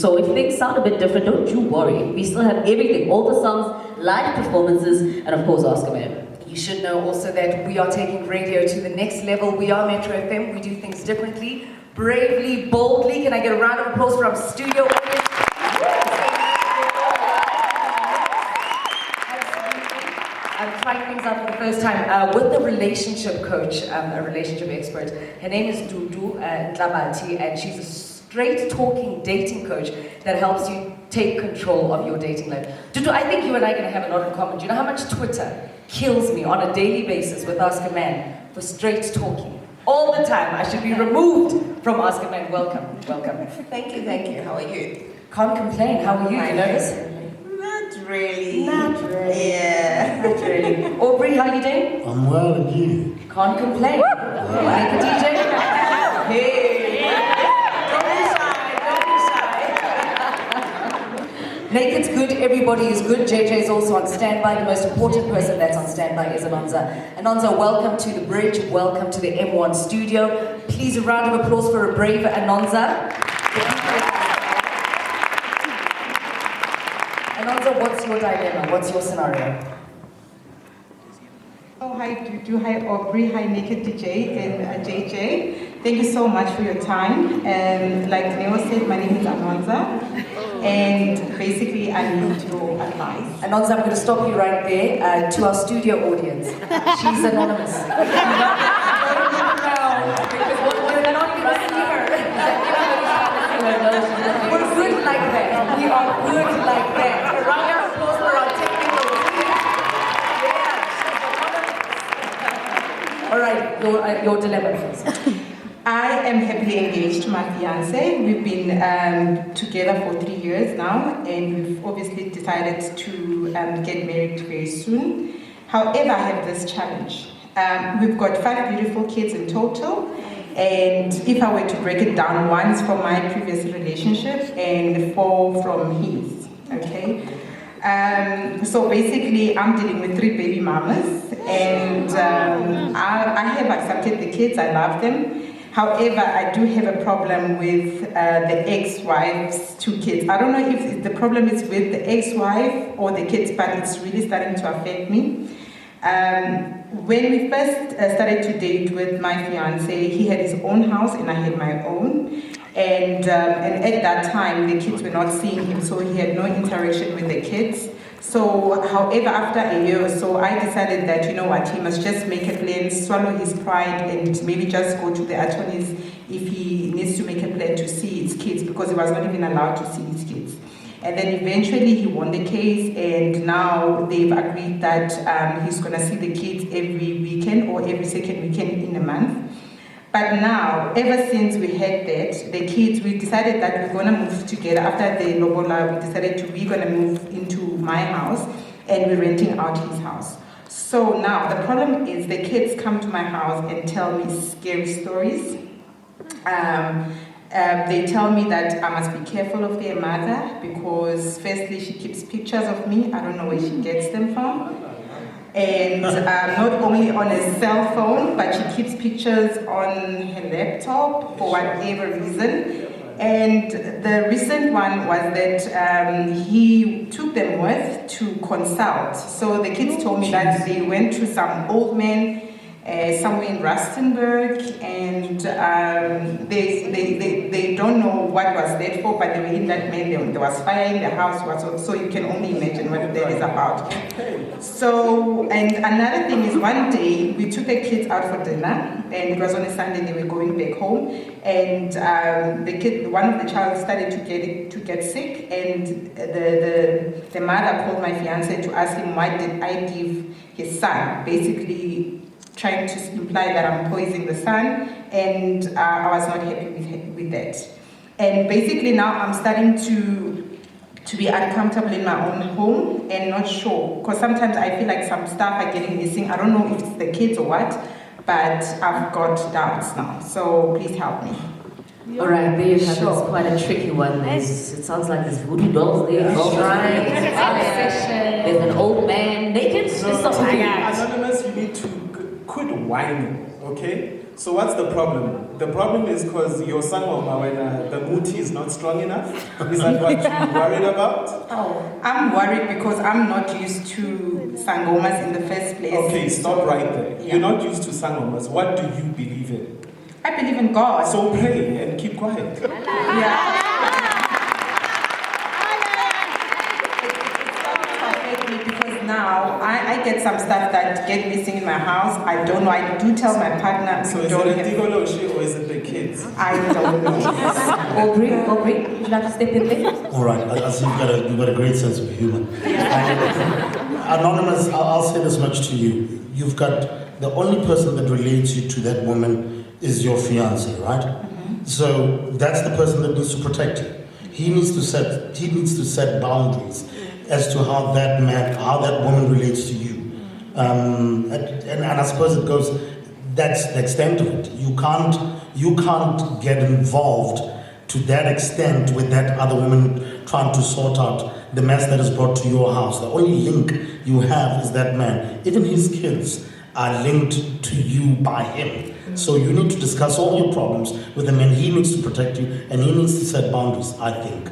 So if things sound a bit different, don't you worry. We still have everything, all the songs, live performances, and of course, Ask a Man. You should know also that we are taking radio to the next level. We are Metro FM. We do things differently, bravely, boldly. Can I get a round of applause for our studio audience? I'm trying things out for the first time with the relationship coach, a relationship expert. Her name is Dudu Tlabati, and she's a straight talking dating coach that helps you take control of your dating life. Dudu, I think you and I are going to have a lot in common. Do you know how much Twitter kills me on a daily basis with Ask a Man for straight talking? All the time. I should be removed from Ask a Man. Welcome, welcome. Thank you. How are you? Can't complain. How are you? You nervous? Not really. Not really. Yeah. Not really. Aubrey, how you doing? I'm well, and you? Can't complain. Like a DJ? Hey. Naked's good, everybody is good. JJ is also on standby. The most important person that's on standby is Anonza. Anonza, welcome to the bridge. Welcome to the M1 studio. Please a round of applause for a brave Anonza. Anonza, what's your dilemma? What's your scenario? Oh, hi Dudu, hi Aubrey, hi Naked DJ and JJ. Thank you so much for your time. Like Neo said, my name is Anonza. And basically, I need your advice. Anonza, I'm going to stop you right there. To our studio audience, she's anonymous. Because we're not going to see her. We're good like that. We are good like that. A round of applause for our technical team. All right, your dilemma, please. I am happily engaged to my fiancé. We've been together for 3 years now, and we've obviously decided to get married very soon. However, I have this challenge. We've got 5 beautiful kids in total, and if I were to break it down, 1's from my previous relationship and 4 from his, okay? So basically, I'm dealing with 3 baby mamas, and I have accepted the kids, I love them. However, I do have a problem with the ex-wife's 2 kids. I don't know if the problem is with the ex-wife or the kids, but it's really starting to affect me. When we first started to date with my fiancé, he had his own house and I had my own. And at that time, the kids were not seeing him, so he had no interaction with the kids. So, however, after a year or so, I decided that, you know what, he must just make a plan, swallow his pride, and maybe just go to the attorneys if he needs to make a plan to see his kids, because he was not even allowed to see his kids. And then eventually he won the case, and now they've agreed that he's going to see the kids every weekend or every second weekend in a month. But now, ever since we had that, the kids, we decided that we're going to move together. After the lobola, we decided we're going to move into my house, and we're renting out his house. So now, the problem is the kids come to my house and tell me scary stories. They tell me that I must be careful of their mother because firstly, she keeps pictures of me. I don't know where she gets them from. And not only on a cell phone, but she keeps pictures on her laptop for whatever reason. And the recent one was that he took them with to consult. So the kids told me that they went to some old man somewhere in Rustenburg, and they don't know what was that for, but they were in that man, there was fire in the house, so you can only imagine what that is about. So, and another thing is, one day we took the kids out for dinner, and it was on a Sunday, they were going back home, and one of the child started to get sick, and the mother called my fiancé to ask him why did I give his son, basically trying to imply that I'm poisoning the son, and I was not happy with that. And basically now I'm starting to be uncomfortable in my own home and not sure, because sometimes I feel like some stuff are getting missing. I don't know if it's the kids or what, but I've got doubts now, so please help me. All right, there you have it. It's quite a tricky one. It sounds like there's voodoo dolls there. There's an old man naked. Anonymous, you need to quit whining, okay? So what's the problem? The problem is because your sangoma, when the muti is not strong enough? Is that what you're worried about? Oh, I'm worried because I'm not used to sangomas in the first place. Okay, stop right there. Yeah. You're not used to sangomas. What do you believe in? I believe in God. So pray and keep quiet. Yeah. Because now I get some stuff that get missing in my house. I don't know. I do tell my partner. So is it a tigoloshi or is it the kids? I don't know. Aubrey, would you like to step in there? All right, I see you've got a great sense of humor. Anonymous, I'll say this much to you. You've got, the only person that relates you to that woman is your fiancé, right? Mm-hmm. So that's the person that needs to protect you. He needs to set boundaries as to how that woman relates to you. And I suppose it goes, that's the extent of it. You can't get involved to that extent with that other woman trying to sort out the mess that is brought to your house. The only link you have is that man. Even his kids are linked to you by him. So you need to discuss all your problems with him, and he needs to protect you, and he needs to set boundaries, I think.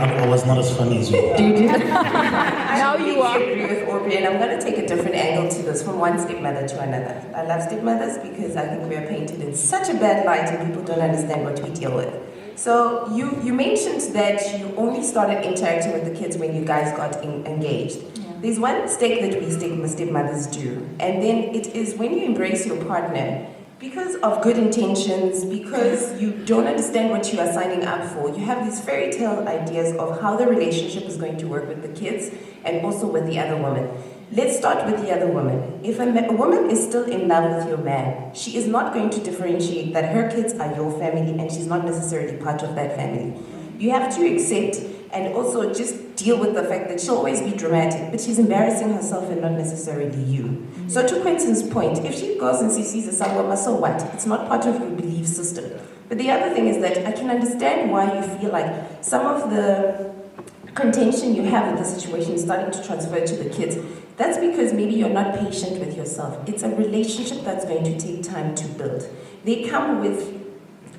I was not as funny as you. Now you are. I agree with Aubrey, and I'm going to take a different angle to this, from one stepmother to another. I love stepmothers because I think we are painted in such a bad light and people don't understand what we deal with. So you mentioned that you only started interacting with the kids when you guys got engaged. Yeah. There's one mistake that we stepmothers do, and then it is when you embrace your partner, because of good intentions, because you don't understand what you are signing up for, you have these fairy tale ideas of how the relationship is going to work with the kids and also with the other woman. Let's start with the other woman. If a woman is still in love with your man, she is not going to differentiate that her kids are your family and she's not necessarily part of that family. You have to accept and also just deal with the fact that she'll always be dramatic, but she's embarrassing herself and not necessarily you. So to Quentin's point, if she goes and she sees a sangoma, so what? It's not part of your belief system. But the other thing is that I can understand why you feel like some of the contention you have with the situation is starting to transfer to the kids. That's because maybe you're not patient with yourself. It's a relationship that's going to take time to build. They come with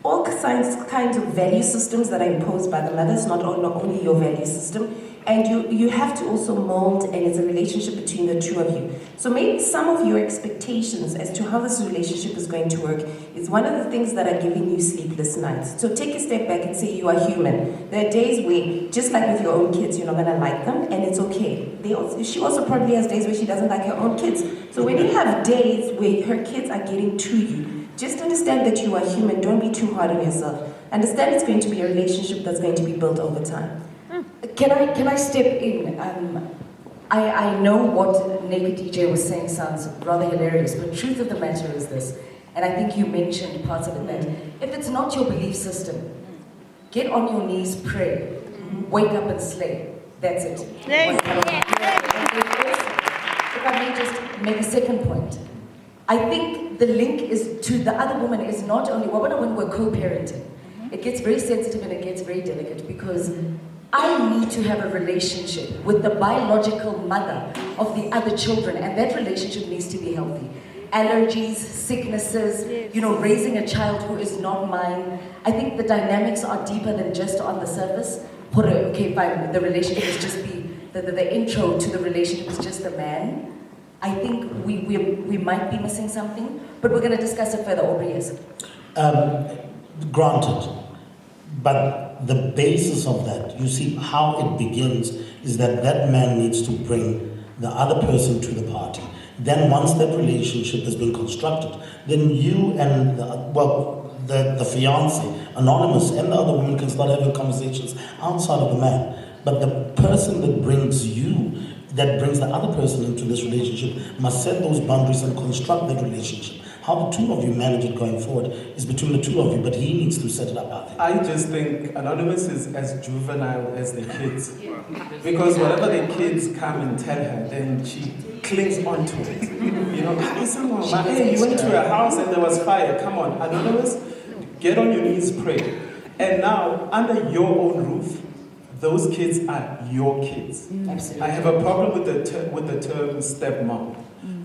all kinds of value systems that are imposed by the mothers, not only your value system. And you have to also mold, and it's a relationship between the two of you. So maybe some of your expectations as to how this relationship is going to work is one of the things that are giving you sleepless nights. So take a step back and say you are human. There are days where, just like with your own kids, you're not going to like them, and it's okay. She also probably has days where she doesn't like her own kids. So when you have days where her kids are getting to you, just understand that you are human. Don't be too hard on yourself. Understand it's going to be a relationship that's going to be built over time. Can I step in? I know what Naked DJ was saying sounds rather hilarious, but truth of the matter is this, and I think you mentioned parts of it, that if it's not your belief system, get on your knees, pray, wake up and slay. That's it. If I may just make a second point, I think the link is to the other woman is not only, when we're co-parenting, it gets very sensitive and it gets very delicate, because I need to have a relationship with the biological mother of the other children, and that relationship needs to be healthy. Allergies, sicknesses, raising a child who is not mine. I think the dynamics are deeper than just on the surface. Okay, fine, the relationship is just the intro to the relationship is just the man. I think we might be missing something, but we're going to discuss it further. Aubrey, yes. Granted, but the basis of that, you see how it begins, is that man needs to bring the other person to the party. Then once that relationship has been constructed, then you and the fiancé, Anonymous, and the other woman can start having conversations outside of the man. But the person that brings the other person into this relationship must set those boundaries and construct that relationship. How the two of you manage it going forward is between the two of you, but he needs to set it up, I think. I just think Anonymous is as juvenile as the kids. Because whatever the kids come and tell her, then she clings onto it. Hey, you went to a house and there was fire. Come on, Anonymous, get on your knees, pray. And now, under your own roof, those kids are your kids. Absolutely. I have a problem with the term stepmom.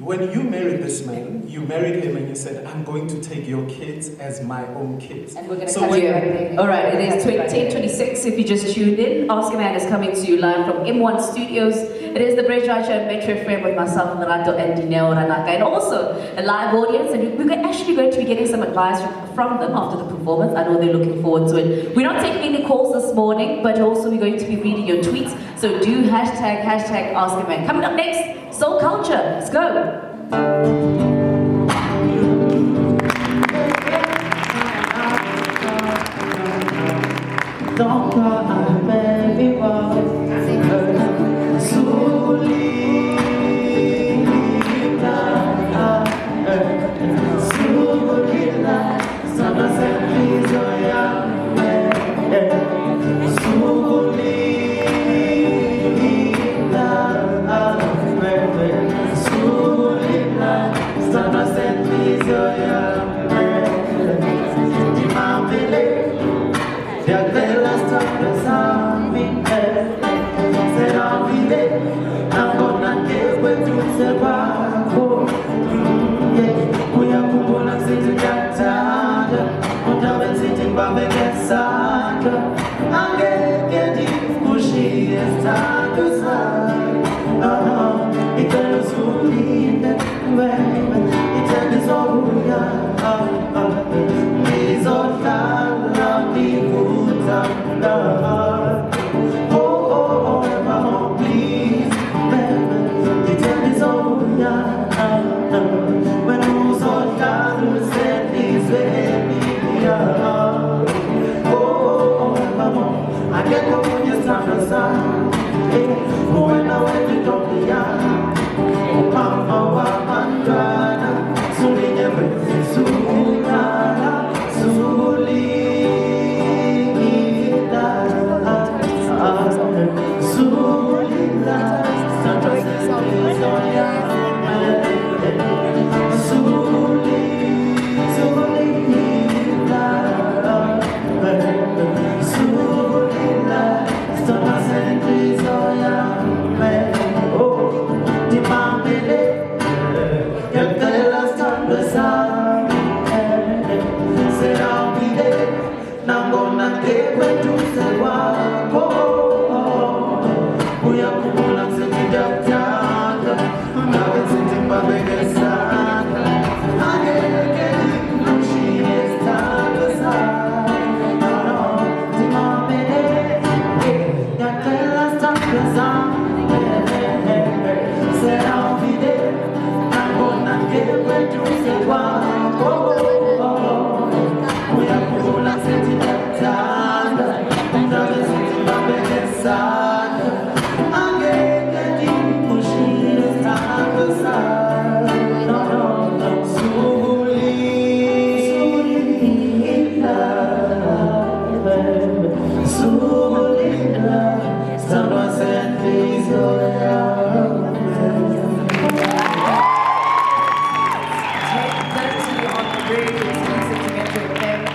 When you married this man, you married him and you said, I'm going to take your kids as my own kids. And we're going to So cut when- you everything. All right, it is 10:26. If you just tuned in, Ask a Man is coming to you live from M1 Studios. It is the Bridge Right Show Metro FM with myself, Narato, and Dineo Ranaka, and also a live audience. And we're actually going to be getting some advice from them after the performance. I know they're looking forward to it. We're not taking any calls this morning, but also we're going to be reading your tweets. So do hashtag Ask a Man. Coming up next, Soul Culture. Let's go. Don't cry, baby,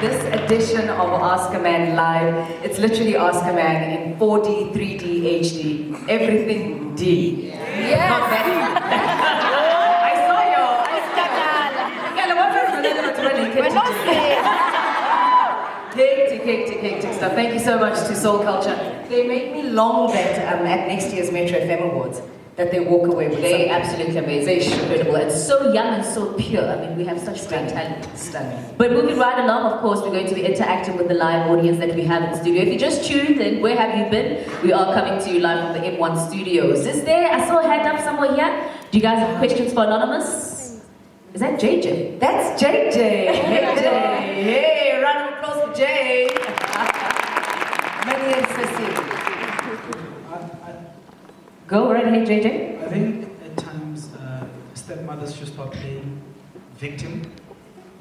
This edition of Ask a Man Live, it's literally Ask a Man in 4D, 3D, HD, everything D. Yes. Not that. I saw your. We're not Hectic stuff. Thank you so much to Soul Culture. They made me long bet at next year's Metro FM Awards that they walk away with They're something. absolutely amazing, incredible, and so young and so pure. I mean, we have such great talent. Stunning. But moving right along, of course, we're going to be interacting with the live audience that we have in the studio. If you just tuned in, where have you been? We are coming to you live from the M1 Studios. Is there, I saw a hand up somewhere here. Do you guys have questions for Anonymous? Is that JJ? That's JJ. Hey, Jay. Hey, round of applause for Jay. Many and Sissy. Go right ahead, JJ. I think at times stepmothers should start playing victim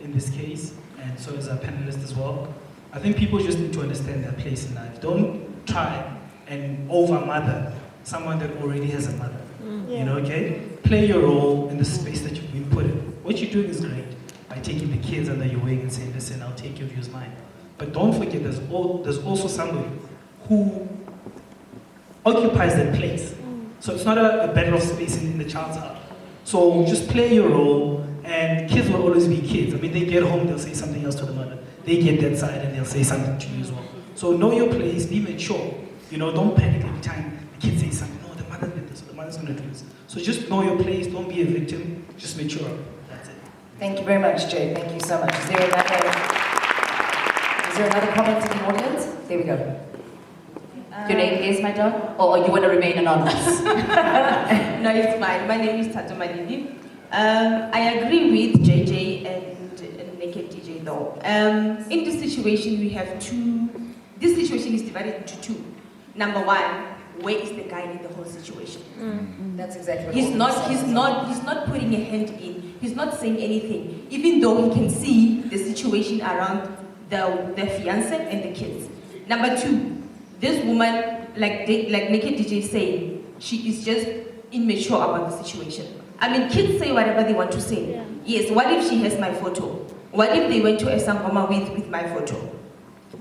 in this case, and so as a panelist as well. I think people just need to understand their place in life. Don't try and over-mother someone that already has a mother. You know, okay? Play your role in the space that you've been put in. What you're doing is great by taking the kids under your wing and saying, listen, I'll take your views mine. But don't forget, there's also somebody who occupies that place. So it's not a battle of space in the child's heart. So just play your role, and kids will always be kids. I mean, they get home, they'll say something else to the mother. They get that side and they'll say something to you as well. So know your place, be mature. You know, don't panic every time the kid says something. No, the mother did this, or the mother's gonna do this. So just know your place, don't be a victim, just mature. That's it. Thank you very much, Jay. Thank you so much. Is there another comment in the audience? There we go. Your name is, my dog? Or you want to remain anonymous? No, it's fine. My name is Tato Malidi. I agree with JJ and Naked DJ though. In this situation, we have this situation is divided into two. Number one, where is the guy in the whole situation? That's exactly what He's not putting a hand in. He's not saying anything, even though he can see the situation around the fiancé and the kids. Number two, this woman, like Naked DJ is saying, she is just immature about the situation. I mean, kids say whatever they want to say. Yeah. Yes, what if she has my photo? What if they went to a sangoma with my photo?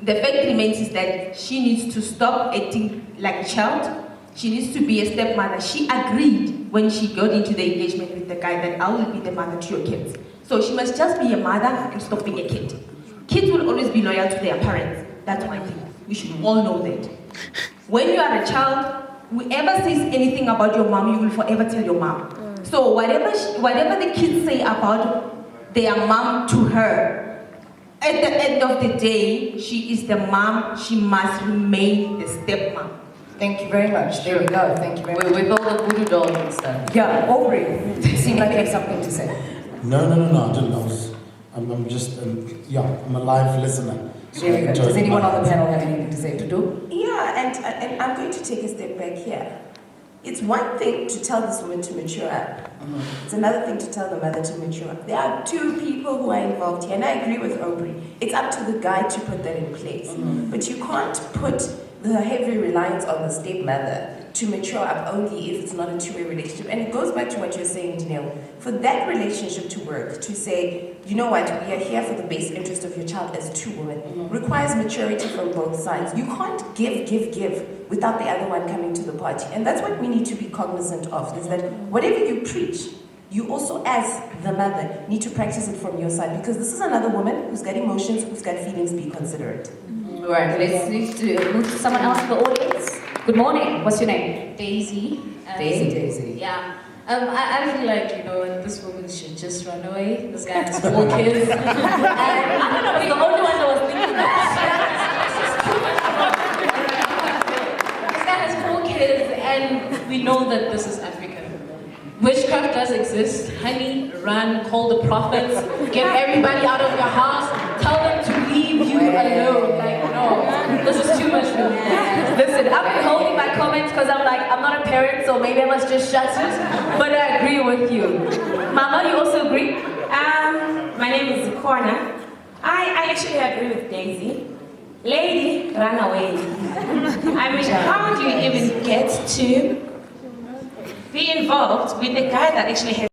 The fact remains is that she needs to stop acting like a child. She needs to be a stepmother. She agreed when she got into the engagement with the guy that I will be the mother to your kids. So she must just be a mother and stop being a kid. Kids will always be loyal to their parents. That's one thing. We should all know that. When you are a child, whoever says anything about your mom, you will forever tell your mom. So whatever the kids say about their mom to her, at the end of the day, she is the mom. She must remain the stepmom. Thank you very much. There we go. Thank you very much. With all the voodoo dolls and stuff. Yeah, Aubrey, you seem like you have something to say. No, I didn't. I'm just, I'm a live listener. So There we go. Does anyone on the panel have anything to say? To do? Yeah, and I'm going to take a step back here. It's one thing to tell this woman to mature up. It's another thing to tell the mother to mature up. There are two people who are involved here, and I agree with Aubrey. It's up to the guy to put that in place. But you can't put the heavy reliance on the stepmother to mature up only if it's not a two-way relationship. And it goes back to what you're saying, Janelle. For that relationship to work, to say, you know what, we are here for the best interest of your child as two women, requires maturity from both sides. You can't give without the other one coming to the party. And that's what we need to be cognizant of, is that whatever you preach, you also, as the mother, need to practice it from your side, because this is another woman who's got emotions, who's got feelings. Be considerate. Right, let's move to someone else in the audience. Good morning, what's your name? Daisy. Daisy. Yeah. I feel like, this woman should just run away. This guy has 4 kids. And I don't know, it's the only one that was thinking that. This guy has 4 kids, and we know that this is Africa. Witchcraft does exist. Honey, run, call the prophets, get everybody out of your house, tell them to leave you alone. Like, no, this is too much for me. Listen, I've been holding my comments because I'm like, I'm not a parent, so maybe I must just shut it. But I agree with you. Mama, you also agree? My name is Zikona. I actually agree with Daisy. Lady, run away. I mean, how do you even get to be involved with a guy that actually has